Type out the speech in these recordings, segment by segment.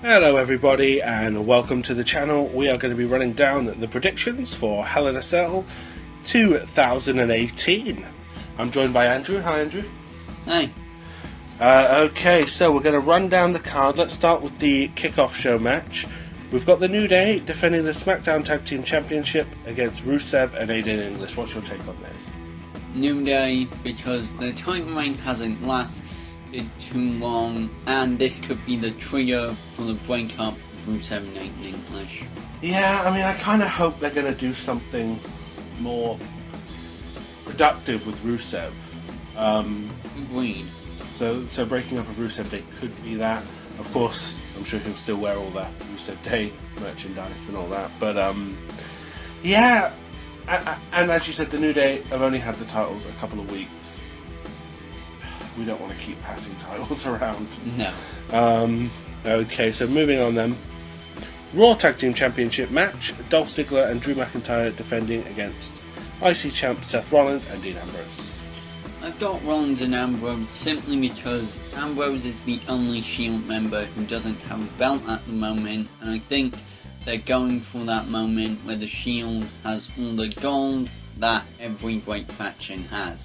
Hello everybody and welcome to the channel. We are going to be running down the predictions for Hell in a Cell 2018. I'm joined by Andrew. Hi Andrew. Hi. Okay, so we're going to run down the card. Let's start with the kickoff show match. We've got the New Day defending the SmackDown Tag Team Championship against Rusev and Aiden English. What's your take on this? New Day, because the title reign hasn't lasted too long, and this could be the trigger for the breakup of Rusev and Aiden English. Yeah, I mean, I kind of hope they're going to do something more productive with Rusev. Agreed. So breaking up of Rusev Day could be that. Of course, I'm sure he'll still wear all that Rusev Day merchandise and all that. But yeah, and as you said, the New Day have only had the titles a couple of weeks. We don't want to keep passing titles around. No. Okay, so moving on then. Raw Tag Team Championship match. Dolph Ziggler and Drew McIntyre defending against IC champ Seth Rollins and Dean Ambrose. I've got Rollins and Ambrose simply because Ambrose is the only Shield member who doesn't have a belt at the moment, and I think they're going for that moment where the Shield has all the gold that every great faction has.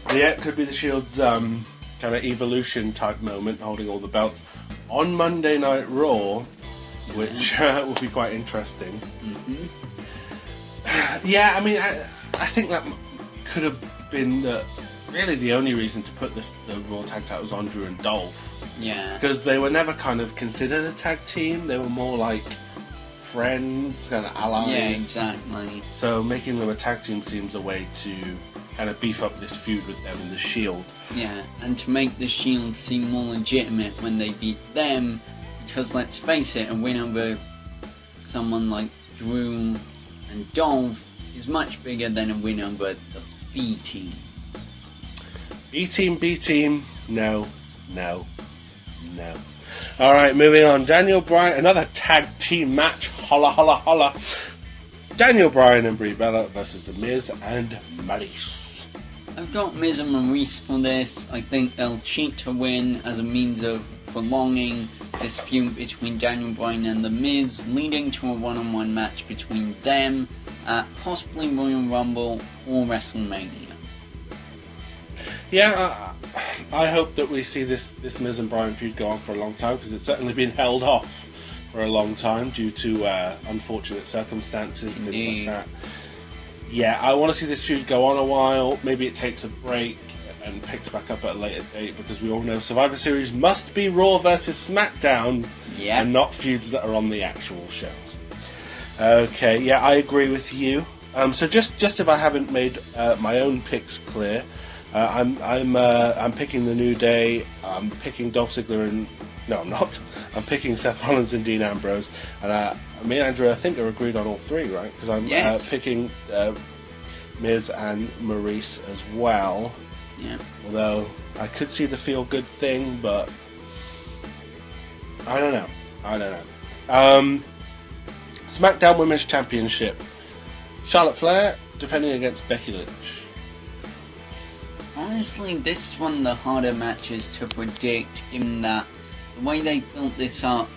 Yeah, it could be the Shield's kind of evolution type moment, holding all the belts on Monday Night Raw, which will be quite interesting. Mm-hmm. Yeah, I mean, I think that could have been really the only reason to put the Raw tag titles on Drew and Dolph. Yeah. Because they were never kind of considered a tag team, they were more like friends, kind of allies. Yeah, exactly. So making them a tag team seems a way to kind of beef up this feud with them and the Shield. Yeah, and to make the Shield seem more legitimate when they beat them, because let's face it, a win over someone like Drew and Dolph is much bigger than a win over the B team. B team, no. Alright, moving on. Daniel Bryan, another tag team match. Holla, holla, holla. Daniel Bryan and Brie Bella versus The Miz and Maryse. I've got Miz and Maryse for this. I think they'll cheat to win as a means of prolonging this feud between Daniel Bryan and The Miz, leading to a one-on-one match between them at possibly Royal Rumble or WrestleMania. Yeah, I hope that we see this Miz and Bryan feud go on for a long time, because it's certainly been held off for a long time due to unfortunate circumstances and things like that. Yeah, I want to see this feud go on a while. Maybe it takes a break and picks back up at a later date, because we all know Survivor Series must be Raw versus SmackDown, and not feuds that are on the actual shows. Okay, yeah, I agree with you. So just if I haven't made my own picks clear, I'm picking the New Day. I'm picking Dolph Ziggler and no, I'm not. I'm picking Seth Rollins and Dean Ambrose, and me and Andrew, I think, are agreed on all three, right? Because I'm picking Miz and Maryse as well. Yeah. Although I could see the feel good thing, but I don't know. SmackDown Women's Championship. Charlotte Flair defending against Becky Lynch. Honestly, this is one of the harder matches to predict, given that the way they built this up,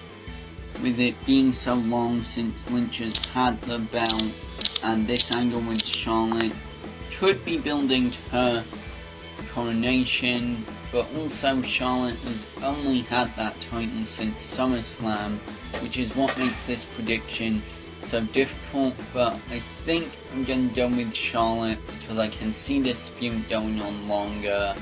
with it being so long since Lynch has had the belt, and this angle with Charlotte could be building to her coronation, but also Charlotte has only had that title since SummerSlam, which is what makes this prediction so difficult. But I think I'm going to go with Charlotte, because I can see this feud going on longer,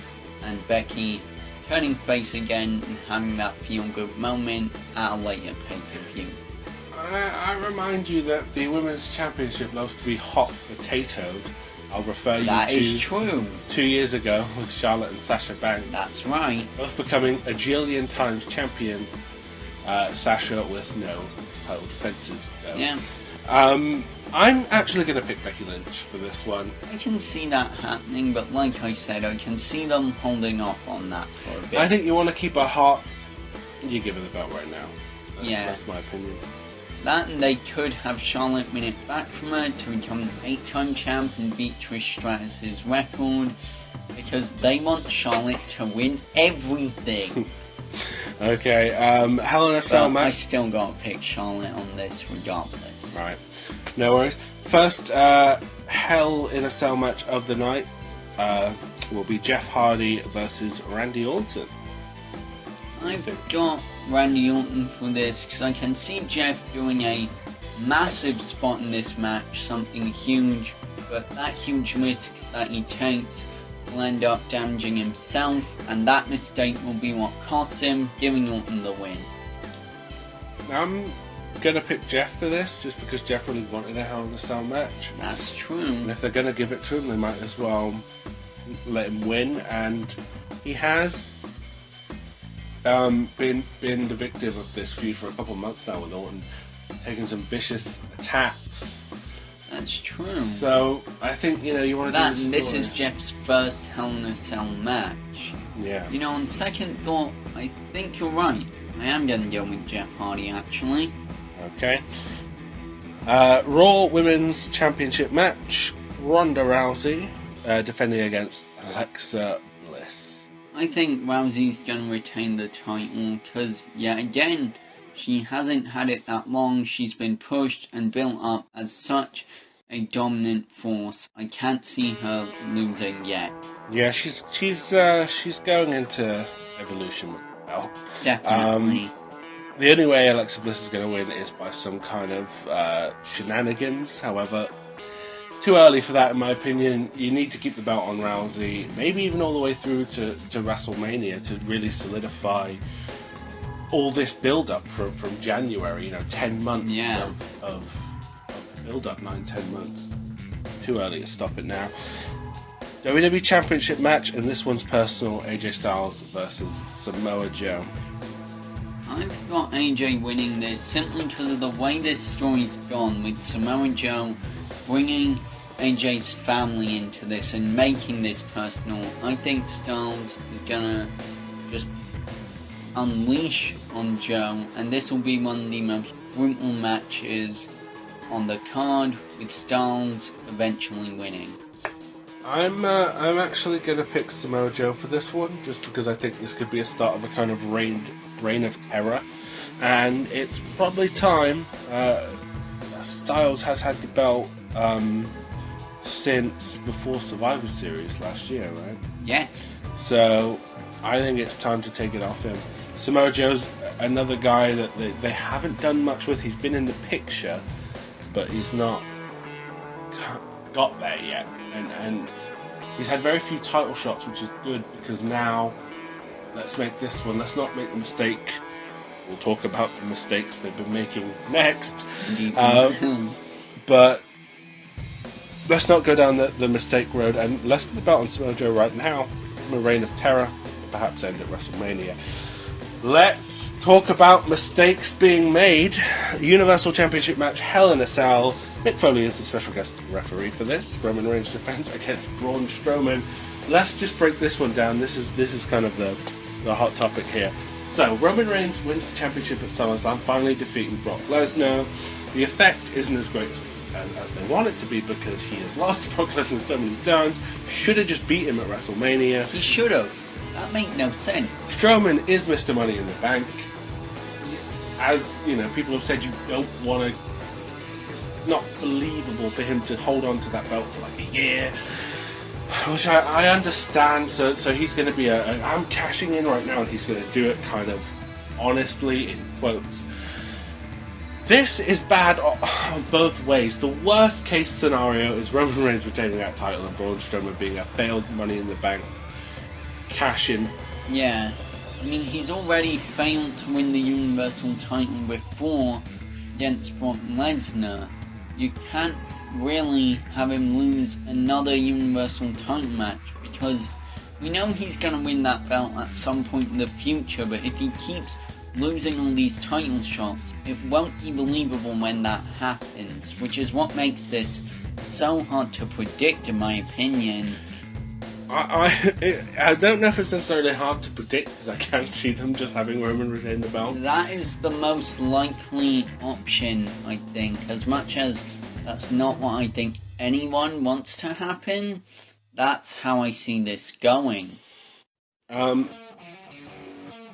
and Becky turning face again and having that feel-good moment at a later pay-per-view. I remind you that the Women's Championship loves to be hot potatoed. I'll refer you that to is true. 2 years ago with Charlotte and Sasha Banks. That's right. Both becoming a jillion times champion. Sasha with no title defenses. So. Yeah. I'm actually going to pick Becky Lynch for this one. I can see that happening, but like I said, I can see them holding off on that for a bit. I think you want to keep her hot. You give her the belt right now. That's my opinion. That, and they could have Charlotte win it back from her to become an 8-time champ and beat Trish Stratus's record, because they want Charlotte to win everything. Okay, Hell in a Cell But I match. still gotta pick Charlotte on this regardless. Right, no worries. First, Hell in a Cell match of the night will be Jeff Hardy versus Randy Orton. I've got Randy Orton for this because I can see Jeff doing a massive spot in this match, something huge, but that huge risk that he takes will end up damaging himself, and that mistake will be what costs him, giving Orton the win. I'm gonna pick Jeff for this, just because Jeff really wanted a Hell in a Cell match. That's true. And if they're gonna give it to him, they might as well let him win, and he has been the victim of this feud for a couple of months now with Orton, taking some vicious attacks. That's true. So I think you want to do this is Jeff's first Hell in a Cell match. Yeah. On second thought, I think you're right. I am gonna go with Jeff Hardy actually. Okay. Raw Women's Championship match: Ronda Rousey defending against Alexa Bliss. I think Rousey's gonna retain the title because, again, she hasn't had it that long. She's been pushed and built up as such a dominant force. I can't see her losing yet. Yeah, she's going into Evolution with the belt. Definitely. The only way Alexa Bliss is going to win is by some kind of shenanigans. However, too early for that, in my opinion. You need to keep the belt on Rousey, maybe even all the way through to WrestleMania to really solidify all this build-up from January. 10 months of build-up, 9-10 months. Too early to stop it now. WWE Championship match, and this one's personal: AJ Styles versus Samoa Joe. I've got AJ winning this simply because of the way this story's gone, with Samoa Joe bringing AJ's family into this and making this personal. I think Styles is gonna just unleash on Joe, and this will be one of the most brutal matches on the card, with Styles eventually winning. I'm actually gonna pick Samoa Joe for this one, just because I think this could be a start of a kind of reign of terror, and it's probably time. Styles has had the belt since before Survivor Series last year, right? Yes. So I think it's time to take it off him. Samoa Joe's another guy that they haven't done much with. He's been in the picture, but he's not got there yet. And he's had very few title shots, which is good, because now let's make this one. Let's not make the mistake. We'll talk about the mistakes they've been making next. But let's not go down the mistake road, and let's put the belt on Samoa Joe right now. From a reign of terror, perhaps end at WrestleMania. Let's talk about mistakes being made. Universal Championship match, Hell in a Cell. Mick Foley is the special guest referee for this. Roman Reigns defends against Braun Strowman. Let's just break this one down. This is kind of the hot topic here. So Roman Reigns wins the championship at SummerSlam, finally defeating Brock Lesnar. The effect isn't as great as they want it to be, because he has lost to Brock Lesnar so many times. Should have just beat him at WrestleMania. He should have. That made no sense. Strowman is Mr. Money in the Bank. As people have said, you don't want to. It's not believable for him to hold on to that belt for like a year, which I understand. So he's going to be I'm cashing in right now, and he's going to do it kind of honestly, in quotes. This is bad on both ways. The worst case scenario is Roman Reigns retaining that title and Braun Strowman being a failed Money in the Bank cash in. Yeah, I mean, he's already failed to win the Universal title before against Brock Lesnar. You can't really have him lose another Universal title match, because we know he's going to win that belt at some point in the future, but if he keeps losing all these title shots, it won't be believable when that happens, which is what makes this so hard to predict, in my opinion. I don't know if it's necessarily hard to predict, because I can't see them just having Roman retain the belt. That is the most likely option, I think. As much as that's not what I think anyone wants to happen, that's how I see this going.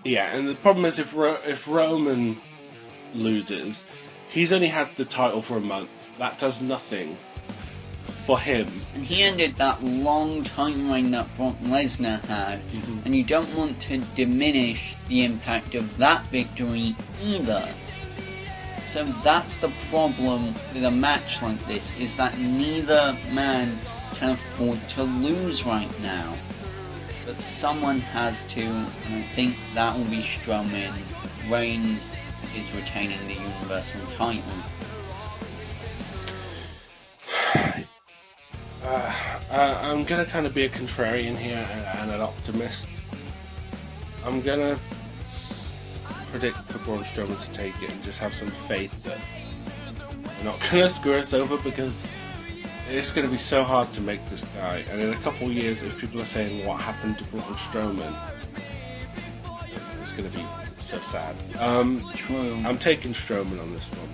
Yeah, and the problem is if Roman loses, he's only had the title for a month. That does nothing for him. And he ended that long time reign that Brock Lesnar had, and you don't want to diminish the impact of that victory either. So that's the problem with a match like this, is that neither man can afford to lose right now. But someone has to, and I think that will be Strowman. Reigns is retaining the Universal title. I'm gonna kind of be a contrarian here and an optimist. I'm gonna predict for Braun Strowman to take it and just have some faith that we're not gonna screw us over, because it's gonna be so hard to make this guy. And in a couple of years, if people are saying what happened to Braun Strowman, it's gonna be so sad. True. I'm taking Strowman on this one.